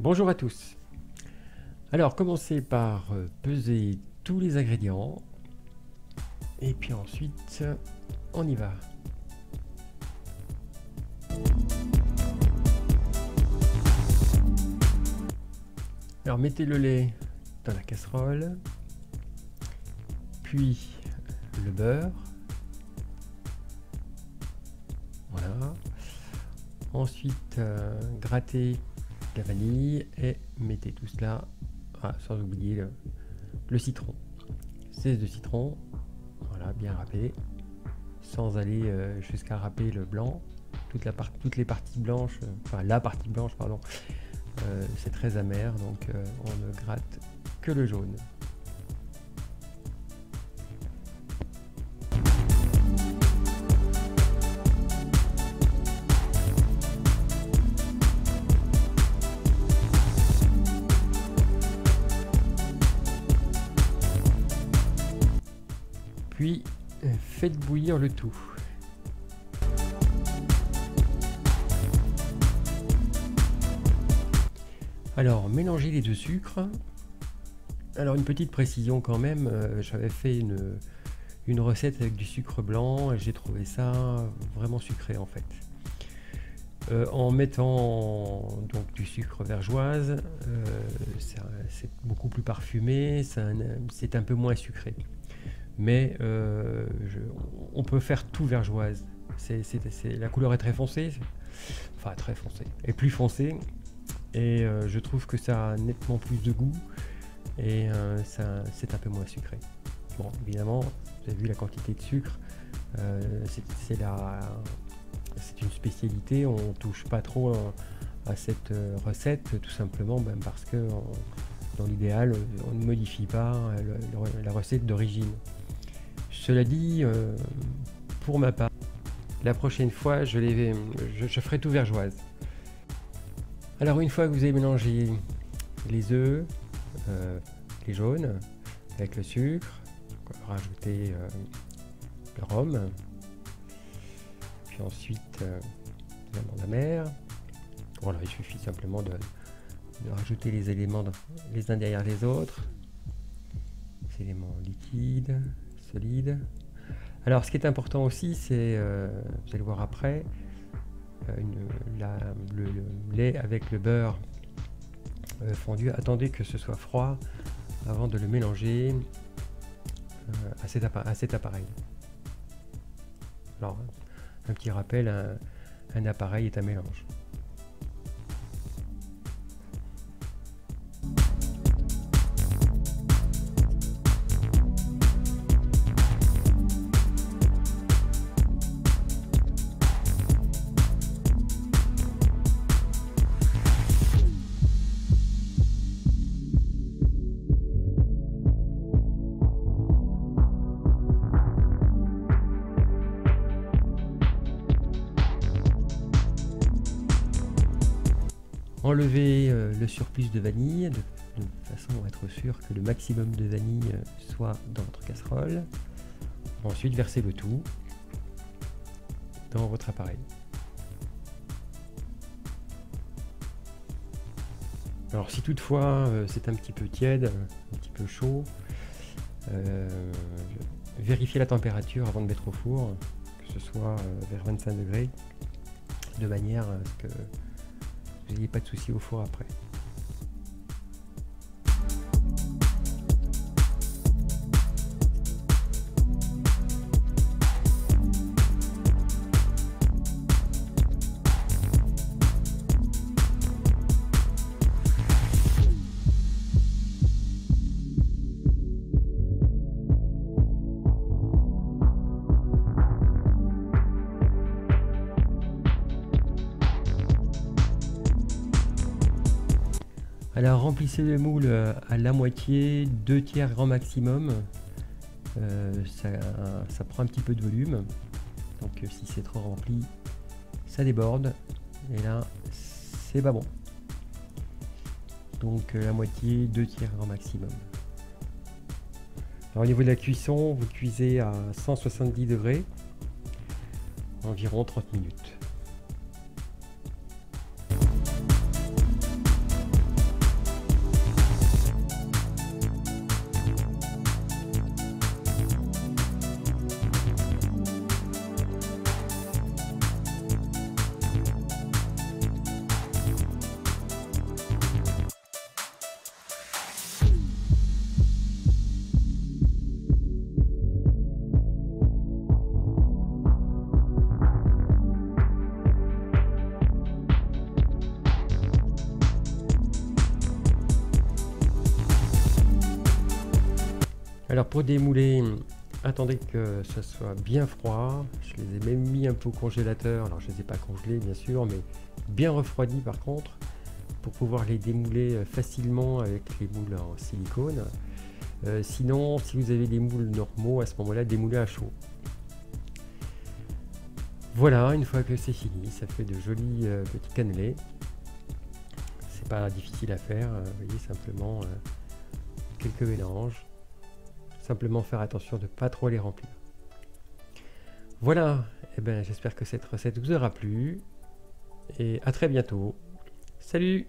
Bonjour à tous. Alors commencez par peser tous les ingrédients et puis ensuite on y va. Alors mettez le lait dans la casserole, puis le beurre. Voilà. Ensuite grattez la vanille et mettez tout cela, sans oublier le citron. 16 de citron, voilà, bien râpé, sans aller jusqu'à râper le blanc. Toutes les parties blanches, enfin la partie blanche, pardon, c'est très amer, donc on ne gratte que le jaune. Puis faites bouillir le tout. Alors mélangez les deux sucres. Alors une petite précision quand même, j'avais fait une recette avec du sucre blanc et j'ai trouvé ça vraiment sucré en fait. En mettant donc du sucre vergeoise, c'est beaucoup plus parfumé, c'est un peu moins sucré. Mais on peut faire tout vergeoise. La couleur est très foncée, enfin très foncée, et plus foncée, et je trouve que ça a nettement plus de goût, et c'est un peu moins sucré. Bon, évidemment, vous avez vu la quantité de sucre, c'est une spécialité, on touche pas trop à cette recette, tout simplement même parce que dans l'idéal, on ne modifie pas la recette d'origine. Cela dit, pour ma part, la prochaine fois, je ferai tout vergeoise. Alors une fois que vous avez mélangé les œufs, les jaunes, avec le sucre, rajoutez le rhum, puis ensuite l'amande amère. Voilà, il suffit simplement de rajouter les éléments les uns derrière les autres, les éléments liquides, solide. Alors ce qui est important aussi, c'est, vous allez le voir après, le lait avec le beurre fondu. Attendez que ce soit froid avant de le mélanger à cet appareil. Alors un petit rappel, un appareil est un mélange. Enlevez le surplus de vanille de façon à être sûr que le maximum de vanille soit dans votre casserole. Ensuite, versez le tout dans votre appareil. Alors si toutefois c'est un petit peu tiède, un petit peu chaud, vérifiez la température avant de mettre au four, que ce soit vers 25 degrés, de manière à ce que vous n'ayez pas de soucis au four après. Alors remplissez le moule à la moitié, 2/3 grand maximum. Ça prend un petit peu de volume, donc si c'est trop rempli, ça déborde, et là c'est pas bon. Donc la moitié, 2/3 grand maximum. Alors au niveau de la cuisson, vous cuisez à 170 degrés, environ 30 minutes. Alors pour démouler, attendez que ça soit bien froid. Je les ai même mis un peu au congélateur. Alors je ne les ai pas congelés bien sûr, mais bien refroidis par contre, pour pouvoir les démouler facilement avec les moules en silicone. Sinon, si vous avez des moules normaux, à ce moment-là, démoulez à chaud. Voilà, une fois que c'est fini, ça fait de jolis petits cannelés. C'est pas difficile à faire, vous voyez, simplement quelques mélanges. Simplement faire attention de ne pas trop les remplir. Voilà, eh ben, j'espère que cette recette vous aura plu. Et à très bientôt. Salut!